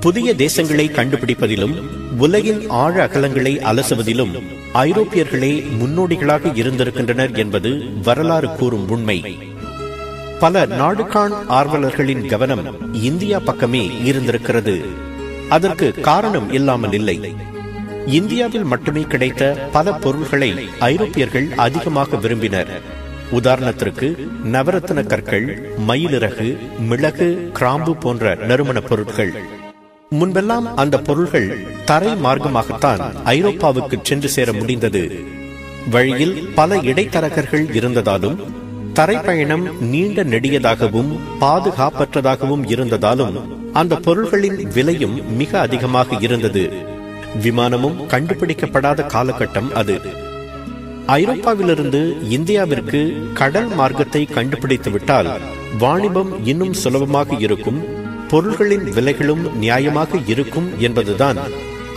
புதிய தேசங்களை கண்டுபிடிப்பதிலும் உலகின் ஆழ அகலங்களை அலசுவதிலும் ஐரோப்பியர்களே முன்னோடிகளாக இருந்திருக்கின்றனர் என்பது வரலாறு கூறும் உண்மை. பல நாடுகாண் ஆர்வலர்களின் கவனம் இந்தியா பக்கமே இருந்திருக்கிறது. அதற்கு காரணம் இல்லாமல் இல்லை. இந்தியாவில் மட்டுமே கிடைத்த பல பொருள்களை ஐரோப்பியர்கள் அதிகமாக விரும்பினர். உதாரணத்திற்கு நவரத்ன கற்கள், மயிலிறகு, மிளகு, கிராம்பு போன்ற நறுமண பொருட்கள். முன்பெல்லாம் அந்த பொருள்கள் தரை மார்க்கமாகத்தான் ஐரோப்பாவுக்கு சென்று சேர முடிந்தது. வழியில் பல இடைத்தரகர்கள் இருந்ததாலும், தரைப்பயணம் நீண்ட நெடியதாகவும் பாதுகாப்பற்றதாகவும் இருந்ததாலும் அந்த பொருள்களின் விலையும் மிக அதிகமாக இருந்தது. விமானமும் கண்டுபிடிக்கப்படாத காலகட்டம் அது. ஐரோப்பாவிலிருந்து இந்தியாவிற்கு கடல் மார்க்கத்தை கண்டுபிடித்து விட்டால் வாணிபம் இன்னும் சுலபமாக இருக்கும், பொருள்களின் விலைகளும் நியாயமாக இருக்கும் என்பதுதான்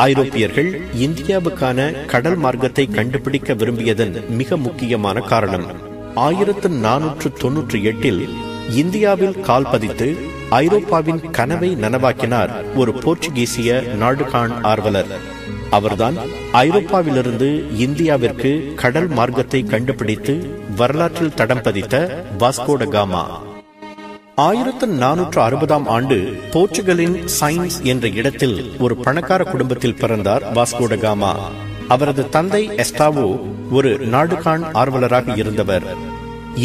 ஐரோப்பியர்கள் இந்தியாவுக்கான கடல் மார்க்கத்தை கண்டுபிடிக்க விரும்பியதன் மிக முக்கியமான காரணம். 1498 இந்தியாவில் கால் பதித்து ஐரோப்பாவின் கனவை நனவாக்கினார் ஒரு போர்ச்சுகீசிய நாடுகாண் ஆர்வலர். அவர்தான் ஐரோப்பாவிலிருந்து இந்தியாவிற்கு கடல் மார்க்கத்தை கண்டுபிடித்து வரலாற்றில் தடம் பதித்த வாஸ்கோ ட காமா. 1460 ஆண்டு போர்ச்சுகலின் சைன்ஸ் என்ற இடத்தில் ஒரு பணக்கார குடும்பத்தில் பிறந்தார் வாஸ்கோ ட காமா. அவரது தந்தை எஸ்டாவோ ஒரு நாடுகாண் ஆர்வலராக இருந்தவர்.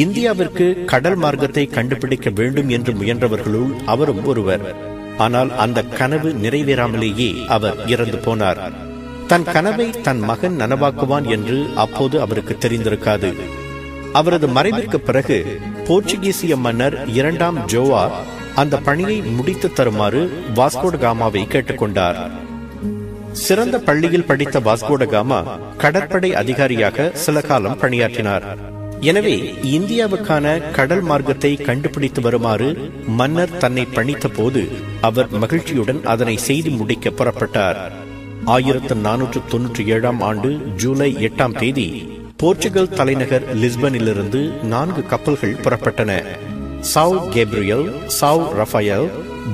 இந்தியாவிற்கு கடல் மார்க்கத்தை கண்டுபிடிக்க வேண்டும் என்று முயன்றவர்களுள் அவரும் ஒருவர். ஆனால் அந்த கனவு நிறைவேறாமலேயே அவர் இறந்து போனார். தன் கனவை தன் மகன் நனவாக்குவான் என்று அப்போது அவருக்கு தெரிந்திருக்காது. அவரது மறைவிற்கு பிறகு போர்ச்சுகீசிய மன்னர் 2ஆம் ஜோவா அந்த பணியை முடித்து தருமாறு வாஸ்கோ ட காமாவை கேட்டுக்கொண்டார். சிறந்த பள்ளியில் படித்த வாஸ்கோ ட காமா கடற்படை அதிகாரியாக சில காலம் பணியாற்றினார். எனவே இந்தியாவுக்கான கடல் மார்க்கத்தை கண்டுபிடித்து வருமாறு மன்னர் தன்னை பணித்த போது அவர் மகிழ்ச்சியுடன் அதனை செய்து முடிக்க புறப்பட்டார். 1497 ஆண்டு ஜூலை 8ஆம் தேதி போர்ச்சுகல் தலைநகர் லிஸ்பனிலிருந்து 4 கப்பல்கள் புறப்பட்டன. Sao Gabriel, Sao Rafael,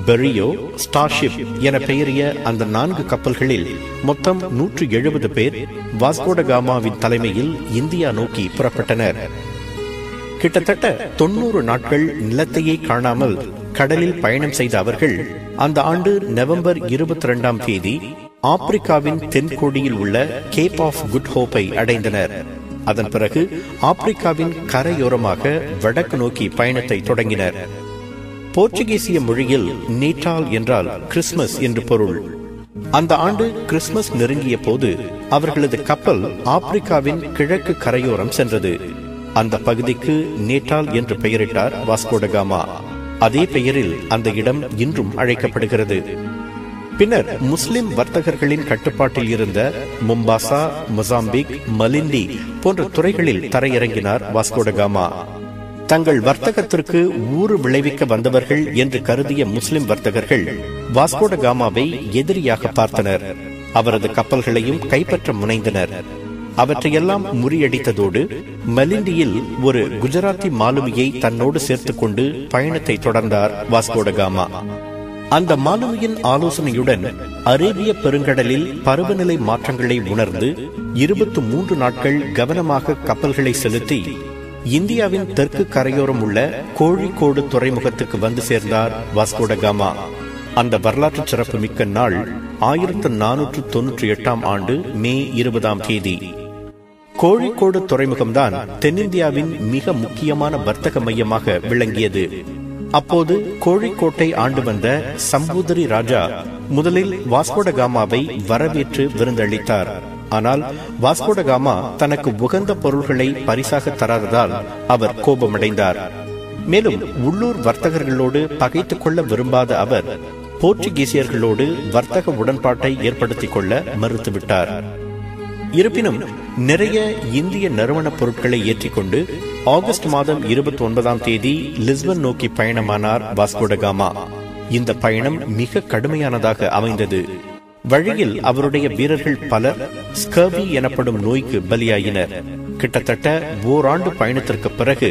Berrio, starship என பெயரிய அந்த 4 கப்பல்களில் மொத்தம் 170 பேர் வாஸ்கோ ட காமாவின் தலைமையில் இந்தியா நோக்கி புறப்பட்டனர். கிட்டத்தட்ட 90 நாட்கள் நிலத்தையே காணாமல் கடலில் பயணம் செய்த அவர்கள் அந்த ஆண்டு நவம்பர் 22ஆம் தேதி ஆப்பிரிக்காவின் தென்கோடியில் உள்ள கேப் ஆஃப் குட் ஹோப்பை அடைந்தனர். அதன் பிறகு ஆப்பிரிக்காவின் கரையோரமாக வடக்கு நோக்கி பயணத்தை தொடங்கினர். போர்ச்சுகீசிய மொழியில் நேட்டால் என்றால் கிறிஸ்துமஸ் என்று பொருள். அந்த ஆண்டு கிறிஸ்துமஸ் நெருங்கிய போது அவர்களது கப்பல் ஆப்பிரிக்காவின் கிழக்கு கரையோரம் சென்றது. அந்த பகுதிக்கு நேட்டால் என்று பெயரிட்டார் வாஸ்கோ ட காமா. அதே பெயரில் அந்த இடம் இன்றும் அழைக்கப்படுகிறது. பின்னர் முஸ்லிம் வர்த்தகர்களின் கட்டுப்பாட்டில் இருந்த மும்பாசா, மொசாம்பிக், மலிண்டி போன்ற துறைகளில் தரையிறங்கினார் வாஸ்கோ ட காமா. தங்கள் வர்த்தகத்திற்கு ஊறு விளைவிக்க வந்தவர்கள் என்று கருதிய முஸ்லிம் வர்த்தகர்கள் வாஸ்கோ ட காமாவை எதிரியாக பார்த்தனர். அவரது கப்பல்களையும் கைப்பற்ற முனைந்தனர். அவற்றையெல்லாம் முறியடித்ததோடு மலிண்டியில் ஒரு குஜராத்தி மாலுமியை தன்னோடு சேர்த்துக் கொண்டு பயணத்தை தொடர்ந்தார் வாஸ்கோ ட காமா. அந்த மாலுமியின் ஆலோசனையுடன் அரேபிய பெருங்கடலில் பருவநிலை மாற்றங்களை உணர்ந்து 23 நாட்கள் கவனமாக கப்பல்களை செலுத்தி இந்தியாவின் தெற்கு கரையோரம் உள்ள கோழிக்கோடு துறைமுகத்துக்கு வந்து சேர்ந்தார் வாஸ்கோ ட காமா. அந்த வரலாற்று சிறப்பு மிக்க நாள் 1498ஆம் ஆண்டு மே 20ஆம் தேதி. கோழிக்கோடு துறைமுகம்தான் தென்னிந்தியாவின் மிக முக்கியமான வர்த்தக மையமாக விளங்கியது. அப்போது கோழிக்கோட்டை ஆண்டு வந்த சம்பூதரி ராஜா முதலில் வாஸ்கோ ட காமாவை வரவேற்று விருந்தளித்தார். ஆனால் வாஸ்கோ ட காமா தனக்கு உகந்த பொருள்களை பரிசாக தராததால் அவர் கோபமடைந்தார். மேலும் உள்ளூர் வர்த்தகர்களோடு பகைத்துக் கொள்ள விரும்பாத அவர் போர்ச்சுகீசியர்களோடு வர்த்தக உடன்பாட்டை ஏற்படுத்திக் கொள்ள மறுத்துவிட்டார். இருப்பினும் நிறைய இந்திய நறுமண பொருட்களை ஏற்றிக்கொண்டு ஆகஸ்ட் மாதம் 29ஆம் தேதி லிஸ்பன் நோக்கி பயணமானார் வாஸ்கோ ட காமா. இந்த பயணம் மிக கடுமையானதாக அமைந்தது. வழியில் அவருடைய வீரர்கள் பலர் ஸ்கர்வி எனப்படும் நோய்க்கு பலியாயினர். கிட்டத்தட்ட ஓராண்டு பயணத்திற்கு பிறகு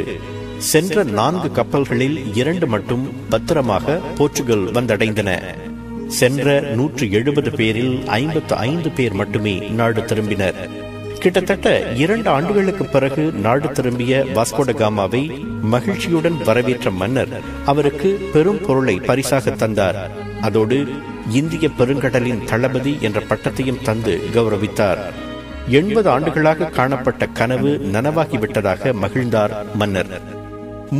சென்ற 4 கப்பல்களில் 2 மட்டும் பத்திரமாக போர்ச்சுகல் வந்தடைந்தன. சென்ற 170 பேரில் 55 பேர் மட்டுமே நாடு திரும்பினர். கிட்டத்தட்ட 2 ஆண்டுகளுக்கு பிறகு நாடு திரும்பிய வாஸ்கோ ட காமாவை மகிழ்ச்சியுடன் வரவேற்ற மன்னர் அவருக்கு பெரும் பொருளை பரிசாக தந்தார். அதோடு இந்திய பெருங்கடலின் தளபதி என்ற பட்டத்தையும் தந்து கௌரவித்தார். 80 ஆண்டுகளாக காணப்பட்ட கனவு நனவாகிவிட்டதாக மகிழ்ந்தார் மன்னர்.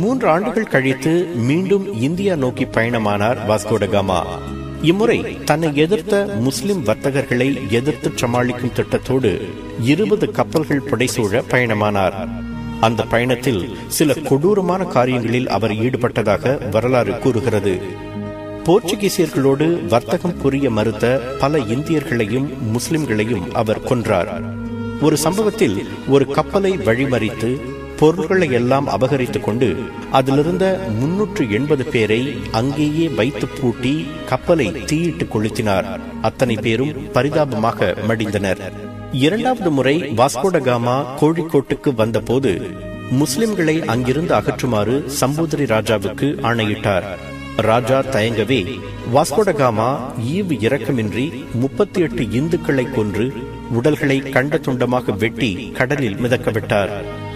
3 ஆண்டுகள் கழித்து மீண்டும் இந்தியா நோக்கி பயணமானார் வாஸ்கோ ட காமா. இம்முறை தன்னை எதிர்த்த முஸ்லிம் வர்த்தகர்களை எதிர்த்து சமாளிக்கும் திட்டத்தோடு 20 கப்பல்கள் புடைசூழ பயணமானார். அந்த பயணத்தில் சில கொடூரமான காரியங்களில் அவர் ஈடுபட்டதாக வரலாறு கூறுகிறது. போர்ச்சுகீசியர்களோடு வர்த்தகம் புரிய மறுத்த பல இந்தியர்களையும் முஸ்லிம்களையும் அவர் கொன்றார். ஒரு சம்பவத்தில் ஒரு கப்பலை வழிமறித்து பொருள்களை எல்லாம் அபகரித்துக் கொண்டு அதிலிருந்த 380 பேரை அங்கேயே வைத்து பூட்டி கப்பலை தீயிட்டு கொளுத்தினார். அத்தனை பேரும் பரிதாபமாக மடிந்தனர். 2வது முறை வாஸ்கோ ட காமா கோழிக்கோட்டுக்கு வந்தபோது முஸ்லிம்களை அங்கிருந்து அகற்றுமாறு சம்பூதிரி ராஜாவுக்கு ஆணையிட்டார். ராஜா தயங்கவே வாஸ்கோ ட காமா ஈவு இரக்கமின்றி 38 இந்துக்களை கொன்று உடல்களை கண்ட துண்டமாக வெட்டி கடலில் மிதக்கவிட்டார்.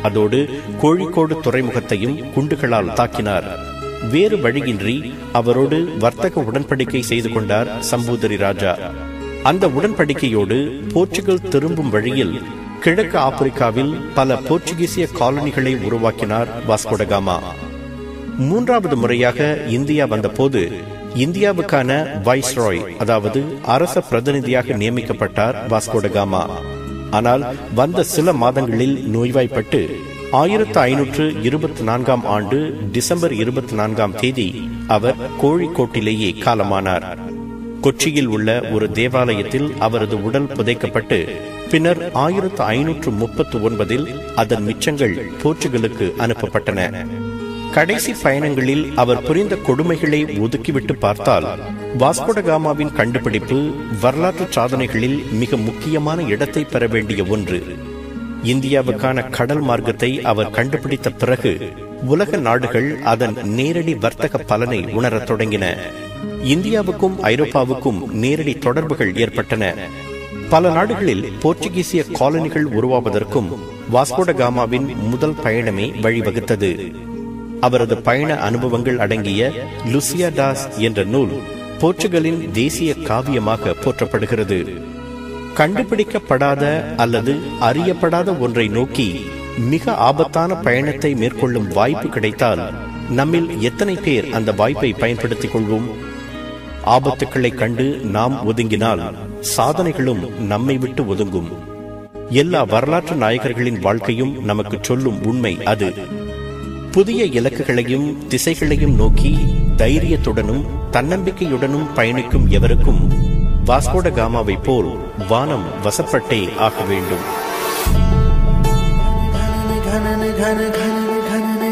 அதோடு கோழிக்கோடு துறைமுகத்தையும் குண்டுகளால் தாக்கினார். வேறு வழியின்றி அவரோடு வர்த்தக உடன்படிக்கை செய்து கொண்டார் சம்பூதிரி ராஜா. அந்த உடன்படிக்கையோடு போர்ச்சுகல் திரும்பும் வழியில் கிழக்கு ஆப்பிரிக்காவில் பல போர்ச்சுகீசிய காலனிகளை உருவாக்கினார் வாஸ்கோ ட காமா. 3வது முறையாக இந்தியா வந்தபோது இந்தியாவுக்கான வைஸ்ராய், அதாவது அரச பிரதிநிதியாக நியமிக்கப்பட்டார் வாஸ்கோ ட காமா. ஆனால் வந்த சில மாதங்களில் நோய்வாய்ப்பட்டு 1524ஆம் ஆண்டு டிசம்பர் 24ஆம் தேதி அவர் கோழிக்கோட்டிலேயே காலமானார். கொச்சியில் உள்ள ஒரு தேவாலயத்தில் அவரது உடல் புதைக்கப்பட்டு பின்னர் 1539இல் அதன் மிச்சங்கள் போர்ச்சுகலுக்கு அனுப்பப்பட்டன. கடைசி பயணங்களில் அவர் புரிந்த கொடுமைகளை ஒதுக்கிவிட்டு பார்த்தால் வாஸ்கோ ட காமாவின் கண்டுபிடிப்பு வரலாற்று சாதனைகளில் மிக முக்கியமான இடத்தை பெற வேண்டிய ஒன்று. இந்தியாவுக்கான கடல் மார்க்கத்தை அவர் கண்டுபிடித்த பிறகு உலக நாடுகள் அதன் நேரடி வர்த்தக பலனை உணரத் தொடங்கின. இந்தியாவுக்கும் ஐரோப்பாவுக்கும் நேரடி தொடர்புகள் ஏற்பட்டன. பல நாடுகளில் போர்ச்சுகீசிய காலனிகள் உருவாவதற்கும் வாஸ்கோ ட காமாவின் முதல் பயணமே வழிவகுத்தது. அவரது பயண அனுபவங்கள் அடங்கிய லுசியா டாஸ் என்ற நூல் போர்ச்சுகலின் தேசிய காவியமாக போற்றப்படுகிறது. கண்டுபிடிக்கப்படாத அல்லது அறியப்படாத ஒன்றை நோக்கி மிக ஆபத்தான பயணத்தை மேற்கொள்ளும் வாய்ப்பு கிடைத்தால் நம்மில் எத்தனை பேர் அந்த வாய்ப்பை பயன்படுத்திக் கொள்வோம்? ஆபத்துக்களை கண்டு நாம் ஒதுங்கினால் சாதனைகளும் நம்மை விட்டு ஒதுங்கும். எல்லா வரலாற்று நாயகர்களின் வாழ்க்கையும் நமக்கு சொல்லும் உண்மை அது. புதிய இலக்குகளையும் திசைகளையும் நோக்கி தைரியத்துடனும் தன்னம்பிக்கையுடனும் பயணிக்கும் எவருக்கும் வாஸ்கோ ட காமாவை போல் வானம் வசப்பட்டே ஆக வேண்டும்.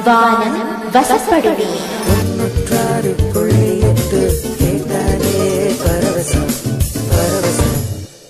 வானம் வசப்படுவே.